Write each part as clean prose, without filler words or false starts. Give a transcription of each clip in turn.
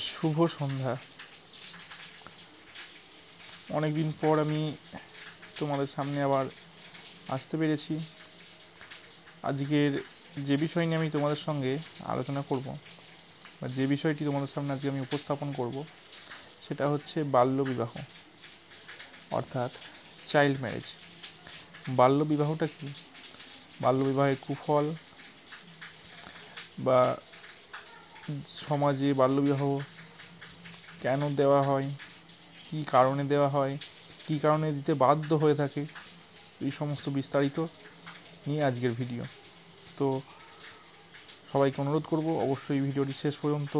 শুভ সন্ধ্যা। অনেকদিন পর আমি তোমাদের সামনে আবার আসতে পেরেছি। আজকের যে বিষয় নিয়ে আমি তোমাদের সঙ্গে আলোচনা করব, বা যে বিষয়টি তোমাদের সামনে আজকে আমি উপস্থাপন করব, সেটা হচ্ছে বাল্যবিবাহ, অর্থাৎ চাইল্ড ম্যারেজ। বাল্যবিবাহটা কি? বাল্যবিবাহের কুফল, বা সমাজে বাল্যবিবাহ কেন দেওয়া হয়, কী কারণে দেওয়া হয়, কী কারণে দিতে বাধ্য হয়ে থাকে, এই সমস্ত বিস্তারিত নিয়ে আজকের ভিডিও। তো সবাইকে অনুরোধ করব অবশ্যই ভিডিওটি শেষ পর্যন্ত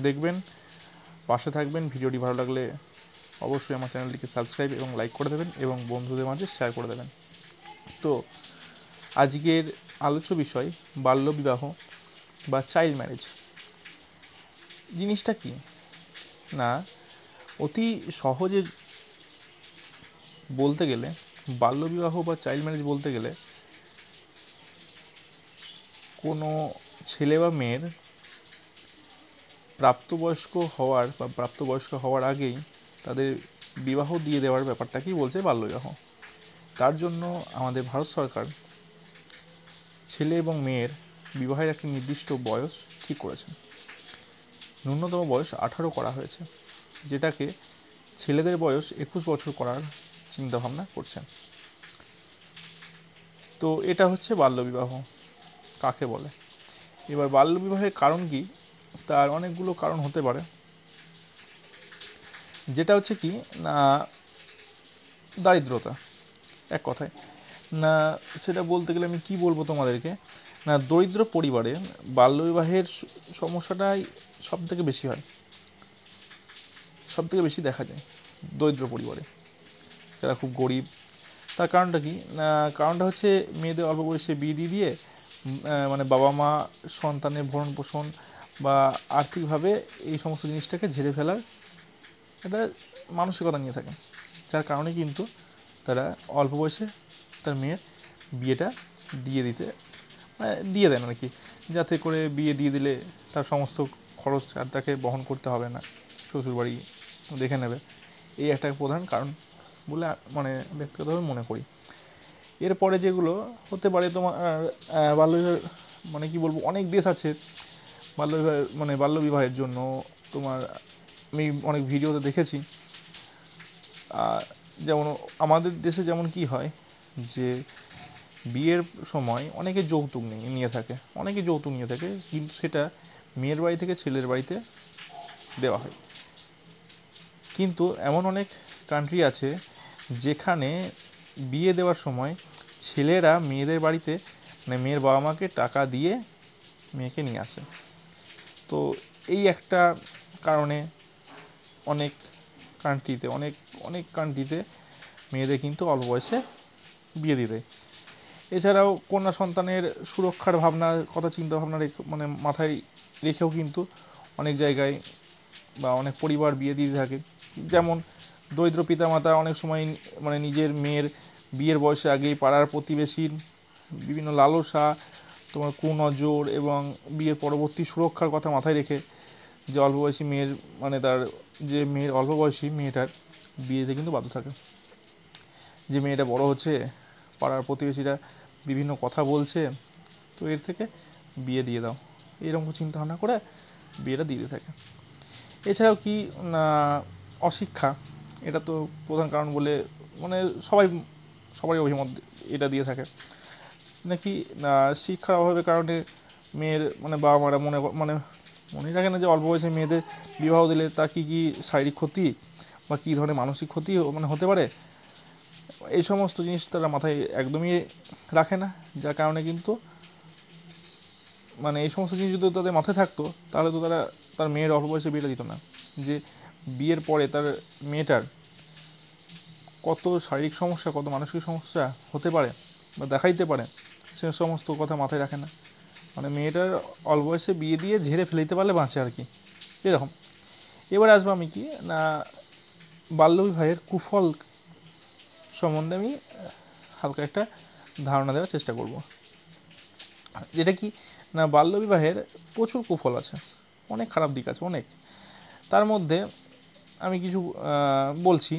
দেখবেন, পাশে থাকবেন। ভিডিওটি ভালো লাগলে অবশ্যই আমার চ্যানেলটিকে সাবস্ক্রাইব এবং লাইক করে দেবেন এবং বন্ধুদের মাঝে শেয়ার করে দেবেন। তো আজকের আলোচ্য বিষয় বাল্যবিবাহ বা চাইল্ড ম্যারেজ। জিনিসটা কি না, অতি সহজে বলতে গেলে বাল্যবিবাহ বা চাইল্ড ম্যারেজ বলতে গেলে কোনো ছেলে বা মেয়ের প্রাপ্তবয়স্ক হওয়ার আগেই তাদের বিবাহ দিয়ে দেওয়ার ব্যাপারটাকেই বলছে বাল্যবিবাহ। তার জন্য আমাদের ভারত সরকার ছেলে এবং মেয়ের বিবাহের একটি নির্দিষ্ট বয়স ঠিক করেছেন। ন্যূনতম বয়স 18 করা হয়েছে, যেটাকে ছেলেদের বয়স 21 বছর করার চিন্তাভাবনা করছেন। তো এটা হচ্ছে বাল্যবিবাহ কাকে বলে। এবার বাল্যবিবাহের কারণ কি? তার অনেকগুলো কারণ হতে পারে। যেটা হচ্ছে কি না, দারিদ্রতা, এক কথায় না। সেটা বলতে গেলে আমি কি বলবো তোমাদেরকে, না দরিদ্র পরিবারে বাল্যবিবাহের সমস্যাটাই সব থেকে বেশি হয়, সব থেকে বেশি দেখা যায় দরিদ্র পরিবারে, যারা খুব গরিব। তার কারণটা কি না, কারণটা হচ্ছে মেয়েদের অল্প বয়সে বিয়ে দিয়ে দিয়ে মানে বাবা মা সন্তানের ভরণ পোষণ বা আর্থিকভাবে এই সমস্ত জিনিসটাকে ঝেড়ে ফেলার একটা মানসিকতা নিয়ে থাকে, যার কারণে কিন্তু তারা অল্প বয়সে তার মেয়ের বিয়েটা দিয়ে দেন আর কি, যাতে করে বিয়ে দিয়ে দিলে তার সমস্ত খরচ আর তাকে বহন করতে হবে না, শ্বশুরবাড়ি দেখে নেবে। এই একটা প্রধান কারণ বলে মানে ব্যক্তিগতভাবে মনে করি। এরপরে যেগুলো হতে পারে তোমার বাল্যবিবাহ, মানে কি বলবো, অনেক দেশ আছে বাল্যবিবাহের জন্য। তোমার আমি অনেক ভিডিওতে দেখেছি, যেমন আমাদের দেশে যেমন কি হয় যে বিয়ের সময় অনেকে যৌতুক নিয়ে থাকে, কিন্তু সেটা মেয়ের বাড়ি থেকে ছেলের বাড়িতে দেওয়া হয়। কিন্তু এমন অনেক কান্ট্রি আছে যেখানে বিয়ে দেওয়ার সময় ছেলেরা মেয়েদের বাড়িতে, মানে মেয়ের বাবা মাকে টাকা দিয়ে মেয়েকে নিয়ে আসে। তো এই একটা কারণে অনেক কান্ট্রিতে মেয়েদের কিন্তু অল্প বয়সে বিয়ে দিয়ে দেয়। এছাড়াও কন্যা সন্তানের সুরক্ষার চিন্তা ভাবনা মানে মাথায় রেখেও কিন্তু অনেক জায়গায় বা অনেক পরিবার বিয়ে দিয়ে থাকে। যেমন দরিদ্র পিতামাতা অনেক সময় মানে নিজের মেয়ের বিয়ের বয়সে আগেই পাড়ার প্রতিবেশীর বিভিন্ন লালসা, তোমার কুনজর এবং বিয়ের পরবর্তী সুরক্ষার কথা মাথায় রেখে যে অল্প বয়সী মেয়ের মানে তার যে মেয়ের অল্প বয়সী মেয়েটার বিয়েতে কিন্তু বাধ্য থাকে। যে মেয়েটা বড় হচ্ছে, পাড়ার প্রতিবেশীরা বিভিন্ন কথা বলছে, তো এর থেকে বিয়ে দিয়ে দাও, এরকম চিন্তা ভাবনা করে বিয়েটা দিয়ে থাকে। এছাড়াও কি না, অশিক্ষা, এটা তো প্রধান কারণ বলে মানে সবারই অভিমত এটা দিয়ে থাকে নাকি না। শিক্ষার অভাবের কারণে মেয়ের মানে বাবা মারা মনে রাখে না যে অল্প বয়সে মেয়েদের বিবাহ দিলে তার কী কী শারীরিক ক্ষতি বা কী ধরনের মানসিক ক্ষতি হতে পারে। এই সমস্ত জিনিস তারা মাথায় একদমই রাখে না, যার কারণে কিন্তু মানে এই সমস্ত জিনিস যদি তাদের মাথায় থাকতো, তাহলে তো তার মেয়ের অল্প বয়সে বিয়েটা দিত না। যে বিয়ের পরে তার মেয়েটার কত শারীরিক সমস্যা, কত মানসিক সমস্যা হতে পারে বা দেখা দিতে পারে, সে সমস্ত কথা মাথায় রাখে না। মানে মেয়েটার অল্প বয়সে বিয়ে দিয়ে ঝেড়ে ফেলে দিতে পারলে বাঁচে আর কি, এরকম। এবার আসবো আমি কি না, বাল্যবিবাহের কুফল সম্বন্ধে আমি হালকা একটা ধারণা দেওয়ার চেষ্টা করব। যেটা কি না, বাল্যবিবাহের প্রচুর কুফল আছে, অনেক খারাপ দিক আছে, অনেক। তার মধ্যে আমি কিছু বলছি,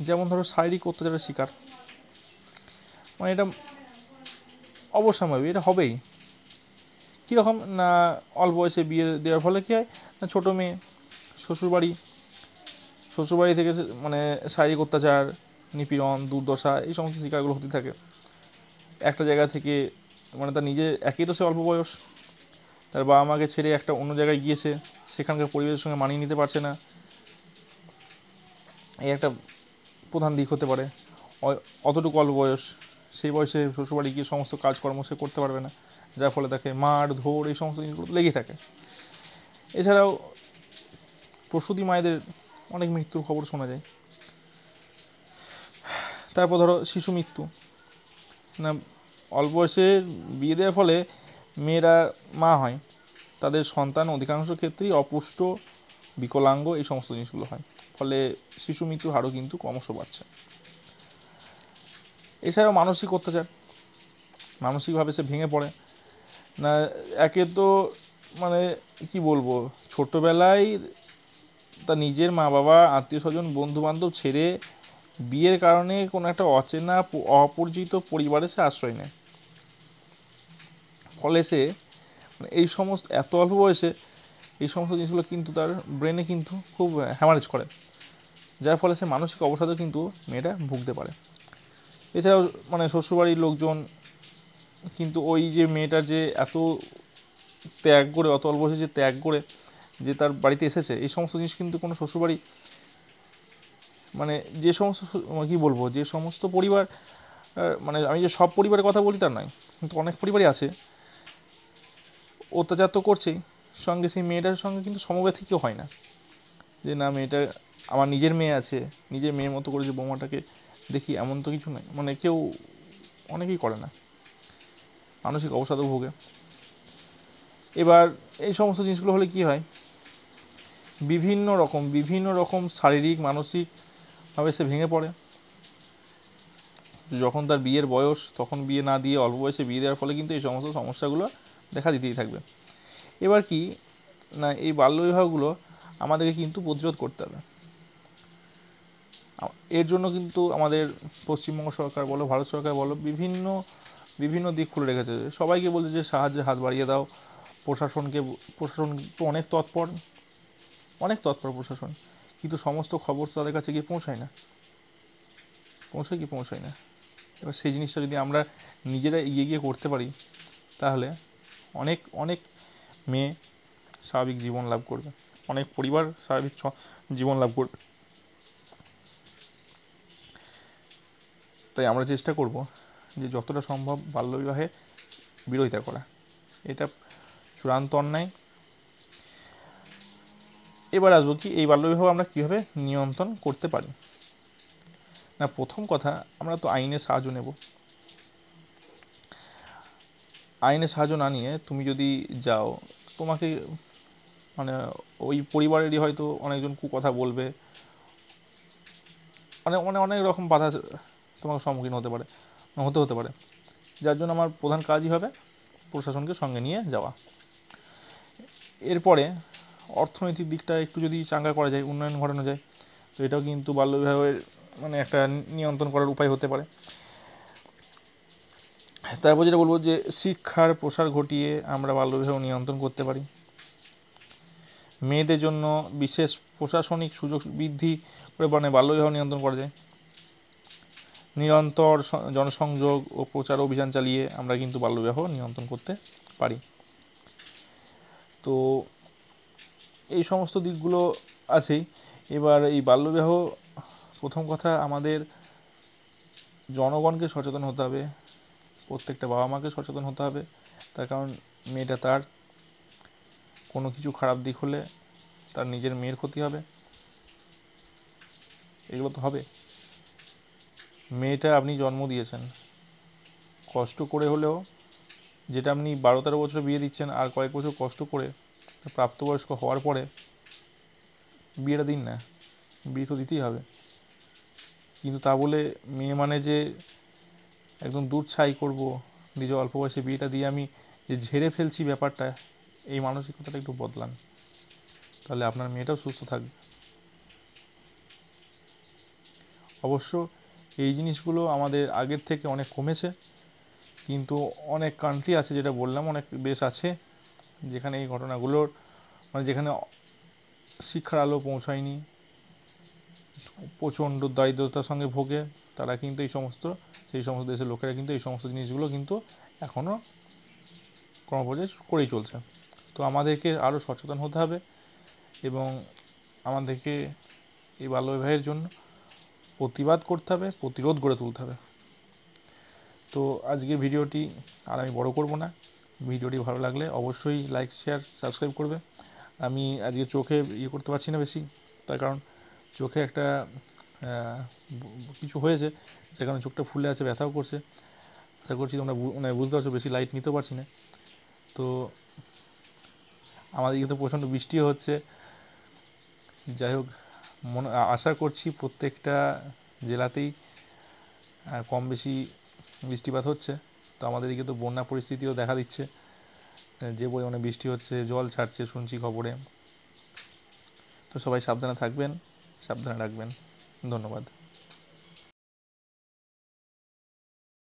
যেমন ধরো শারীরিক অত্যাচারের শিকার, মানে এটা অবশ্যম্ভাবী, এটা হবেই। কীরকম না, অল্প বয়সে বিয়ে দেওয়ার ফলে কী হয় না, ছোটো মেয়ে শ্বশুরবাড়ি থেকে মানে শারীরিক অত্যাচার, নিপীড়ন, দুর্দশা এই সমস্ত শিকারগুলো হতে থাকে। একটা জায়গা থেকে মানে তার নিজে, একই তো সে অল্প বয়স, তার বাবা মাকে ছেড়ে একটা অন্য জায়গায় গিয়েছে, সেখানকার পরিবেশের সঙ্গে মানিয়ে নিতে পারছে না, এই একটা প্রধান দিক হতে পারে। অতটুকু অল্প বয়স, সেই বয়সে শ্বশুরবাড়ি গিয়ে সমস্ত কাজকর্ম সে করতে পারবে না, যার ফলে তাকে মার ধর এই সমস্ত জিনিসগুলো লেগেই থাকে। এছাড়াও প্রসূতি মায়েদের অনেক মৃত্যুর খবর শোনা যায়। তারপর ধরো শিশু মৃত্যু, না অল্প বয়সে বিয়ে দেওয়ার ফলে মেয়েরা মা হয়, তাদের সন্তান অধিকাংশ ক্ষেত্রেই অপুষ্ট, বিকলাঙ্গ এই সমস্ত জিনিসগুলো হয়, ফলে শিশু মৃত্যুর হারও কিন্তু ক্রমশ বাড়ছে। এছাড়াও মানসিক অত্যাচার, মানসিকভাবে সে ভেঙে পড়ে না, একে তো মানে কি বলবো, ছোটোবেলায় তার নিজের মা বাবা, আত্মীয় স্বজন, বন্ধু বান্ধব ছেড়ে বিয়ের কারণে কোনো একটা অচেনা অপরিচিত পরিবারে সে আশ্রয় নেয়, ফলে সে এই সমস্ত এত অল্প বয়সে এই সমস্ত জিনিসগুলো কিন্তু তার ব্রেনে কিন্তু খুব হ্যামারেজ করে, যার ফলে সে মানসিক অবসাদেও কিন্তু মেয়েটা ভুগতে পারে। এছাড়াও মানে শ্বশুরবাড়ির লোকজন কিন্তু ওই যে মেয়েটার যে এত ত্যাগ করে, অত অল্প বয়সে যে ত্যাগ করে যে তার বাড়িতে এসেছে, এই সমস্ত জিনিস কিন্তু কোনো শ্বশুরবাড়ি মানে যে সমস্ত কী বলবো, যে সমস্ত পরিবার, মানে আমি যে সব পরিবারের কথা বলি তার নয়, কিন্তু অনেক পরিবারই আছে, অত্যাচার তো করছেই, সঙ্গে সেই মেয়েটার সঙ্গে কিন্তু সমব্যথী কেউ হয় না, যে না মেয়েটা আমার নিজের মেয়ে আছে, নিজের মেয়ের মতো করে যে বৌমাটাকে দেখি, এমন তো কিছু নয়, মানে কেউ অনেকেই করে না, মানসিক অবসাদও ভোগে। এবার এই সমস্ত জিনিসগুলো হলে কি হয়, বিভিন্ন রকম শারীরিক মানসিকভাবে সে ভেঙে পড়ে। যখন তার বিয়ের বয়স, তখন বিয়ে না দিয়ে অল্প বয়সে বিয়ে দেওয়ার ফলে কিন্তু এই সমস্ত সমস্যাগুলো দেখা দিতেই থাকবে। এবার কি না, এই বাল্যবিবাহগুলো আমাদেরকে কিন্তু প্রতিরোধ করতে হবে। এর জন্য কিন্তু আমাদের পশ্চিমবঙ্গ সরকার বলো, ভারত সরকার বলো, বিভিন্ন দিক খুলে রেখেছে, সবাইকে বলছে যে সাহায্যের হাত বাড়িয়ে দাও। প্রশাসন তো অনেক তৎপর প্রশাসন, কিন্তু সমস্ত খবর তো তাদের কাছে গিয়ে পৌঁছায় না। এবার সেই জিনিসটা যদি আমরা নিজেরা এগিয়ে গিয়ে করতে পারি, তাহলে অনেক অনেক মেয়ে স্বাভাবিক জীবন লাভ করবে, অনেক পরিবার স্বাভাবিক জীবন লাভ করবে। তাই আমরা চেষ্টা করব যে যতটা সম্ভব বাল্যবিবাহে বিরোধিতা করা, এটা চূড়ান্ত অন্যায়। এবার আসবো কি, এই বাল্যবিবাহ আমরা কীভাবে নিয়ন্ত্রণ করতে পারি। না, প্রথম কথা, আমরা তো আইনের সাহায্য নেব। আইনের সাহায্য না নিয়ে তুমি যদি যাও, তোমাকে মানে ওই পরিবারেরই হয়তো অনেকজন কুকথা বলবে, অনেক রকম বাধা তোমাকে সম্মুখীন হতে পারে, যার জন্য আমার প্রধান কাজই হবে প্রশাসনকে সঙ্গে নিয়ে যাওয়া। এরপরে অর্থনৈতিক দিকটা একটু যদি চাঙ্গা করা যায়, উন্নয়ন ঘটানো যায়, তো এটাও কিন্তু বাল্যবিবাহের মানে একটা নিয়ন্ত্রণ করার উপায় হতে পারে। তারপর যেটা বলবো, যে শিক্ষার প্রসার ঘটিয়ে আমরা বাল্যবিবাহ নিয়ন্ত্রণ করতে পারি। মেয়েদের জন্য বিশেষ প্রশাসনিক সুযোগ বৃদ্ধি করে মানে বাল্যবিবাহ নিয়ন্ত্রণ করা যায়। নিরন্তর জনসংযোগ ও প্রচার অভিযান চালিয়ে আমরা কিন্তু বাল্যবিবাহ নিয়ন্ত্রণ করতে পারি। তো এই সমস্ত দিকগুলো আছেই। এবার এই বাল্যবিবাহ, প্রথম কথা, আমাদের জনগণকে সচেতন হতে হবে, প্রত্যেকটা বাবা মাকে সচেতন হতে হবে, তার কারণ মেয়েটা, তার কোনো কিছু খারাপ দিক হলে তার নিজের মেয়ের ক্ষতি হবে, এগুলো তো হবে। মেয়েটা আপনি জন্ম দিয়েছেন কষ্ট করে হলেও, যেটা আপনি 12-13 বছর বিয়ে দিচ্ছেন, আর কয়েক বছর কষ্ট করে প্রাপ্তবয়স্ক হওয়ার পরে বিয়েটা দিন না, বিয়ে তো দিতেই হবে। কিন্তু তা বলে মেয়ে মানে যে একদম দুধ ছাই করবো, নিজে অল্প বয়সে বিয়েটা দিয়ে আমি যে ঝেড়ে ফেলছি ব্যাপারটা, এই মানসিকতাটা একটু বদলান। তাহলে আপনার মেয়েটাও সুস্থ থাকবে। অবশ্য এই জিনিসগুলো আমাদের আগের থেকে অনেক কমেছে, কিন্তু অনেক কান্ট্রি আছে, যেটা বললাম অনেক দেশ আছে যেখানে এই ঘটনাগুলোর মানে যেখানে শিক্ষার আলো পৌঁছায়নি, প্রচণ্ড দারিদ্রতার সঙ্গে ভোগে, তারা কিন্তু সেই সমস্ত দেশের লোকেরা কিন্তু এই সমস্ত জিনিসগুলো কিন্তু এখনও ক্রমপর্যায়ে করেই চলছে। তো আমাদেরকে আরও সচেতন হতে হবে এবং আমাদেরকে এই বাল্যবিবাহের জন্য প্রতিবাদ করতে হবে, প্রতিরোধ গড়ে তুলতে হবে। তো আজকে ভিডিওটি আর আমি বড় করব না। ভিডিওটি ভালো লাগলে অবশ্যই লাইক, শেয়ার, সাবস্ক্রাইব করবে। আমি আজকে চোখে করতে পারছি না বেশি, তার কারণ চোখে একটা কিছু হয়েছে, যে কারণে চোখটা ফুলে আছে, ব্যথাও করছে। আশা করছি তোমরা বুঝতে পারছো, বেশি লাইট নিতেও পারছি না। তো আমাদের দিকে তো প্রচণ্ড বৃষ্টিও হচ্ছে। যাই হোক, আশা করছি প্রত্যেকটা জেলাতেই কম বেশি বৃষ্টিপাত হচ্ছে। তো আমাদের দিকে তো বন্যা পরিস্থিতিও দেখা দিচ্ছে, যে পরিমাণে বৃষ্টি হচ্ছে, জল ছাড়ছে শুনছি খবরে। তো সবাই সাবধানে থাকবেন, সাবধানে রাখবেন। ধন্যবাদ।